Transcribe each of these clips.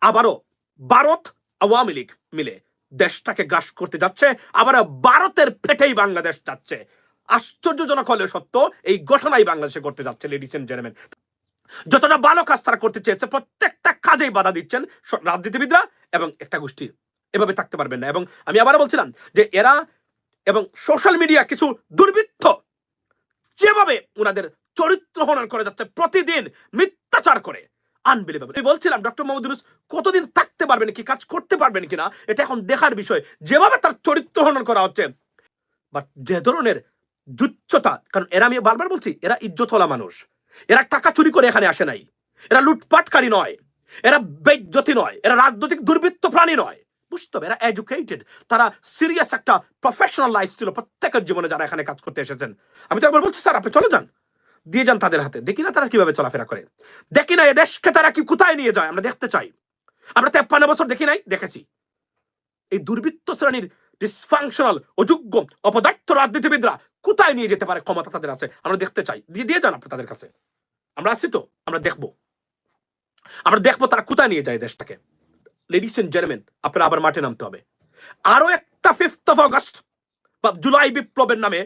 আবারও ভারত আওয়ামী লীগ মিলে দেশটাকে গ্রাস করতে যাচ্ছে, আবার ভারতের পেটেই বাংলাদেশ যাচ্ছে। আশ্চর্যজনক হলেও সত্য, এই ঘটনাই বাংলাদেশে করতে যাচ্ছে। লেডিস এন্ড জেন্টলম্যান, যতটা ভালো কাজ তারা করতে চেয়েছে প্রত্যেকটা কাজেই বাধা দিচ্ছেন রাজনীতিবিদরা এবং একটা গোষ্ঠী। এভাবে থাকতে পারবেন না। এবং আমি আবার বলছিলাম যে এরা এবং সোশ্যাল মিডিয়া কিছু দুর্বৃত্ত যেভাবে ওনাদের চরিত্র হনন করে যাচ্ছে, প্রতিদিন মিথ্যাচার করে, আনবিলিভেবল। আমি বলছিলাম ডক্টর মোহাম্মদ ইউনূস কতদিন থাকতে পারবেন, কি কাজ করতে পারবেন কিনা এটা এখন দেখার বিষয়, যেভাবে তার চরিত্র হনন করা হচ্ছে। বাট যে ধরনের জুচ্চতা, কারণ এরা, আমি বারবার বলছি, এরা ইজ্জতওয়ালা মানুষ, এরা টাকা চুরি করে এখানে আসে নাই, এরা লুটপাটকারী নয়, এরা বেজ্জতি নয়, এরা রাজনৈতিক দুর্বৃত্ত প্রাণী নয়। বুঝতে হবে এরা এডুকেটেড, তারা সিরিয়াস একটা প্রফেশনাল লাইফ ছিল প্রত্যেকের জীবনে যারা এখানে কাজ করতে এসেছেন। আমি তো একবার বলছি স্যার আপনি চলে যান, দিয়ে যান তাদের হাতে, দেখি না তারা কিভাবে চলাফেরা করে, দেখি না এদেশকে তারা কি কোথায় নিয়ে যায়, আমরা দেখতে চাই। আমরা 53 বছর দেখি নাই, দেখেছি। এই দুর্বৃত্ত শ্রেণীর ডিসফাংশনাল, অযোগ্য, অপদার্থ রাজনীতিবিদরা কোথায় নিয়ে যেতে পারে, ক্ষমতা তাদের আছে, আমরা দেখতে চাই। দিয়ে যান আপনি তাদের কাছে, আমরা আছি তো, আমরা দেখবো তারা কোথায় নিয়ে যায় দেশটাকে। লেডিস এন্ড জেন্টলম্যান, আপনারা আবার মাঠে নামতে হবে। আরো একটা 5th অগস্ট বা জুলাই বিপ্লবের নামে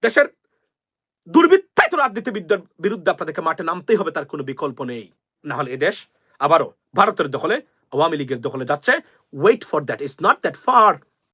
দেশের দুর্বৃত্তায়িত রাজনীতিবিদদের বিরুদ্ধে আপনাদেরকে মাঠে নামতেই হবে, তার কোনো বিকল্প নেই। না হলে এ দেশ আবারও ভারতের দখলে, আওয়ামী লীগের দখলে যাচ্ছে। Wait for that, it's not that fur.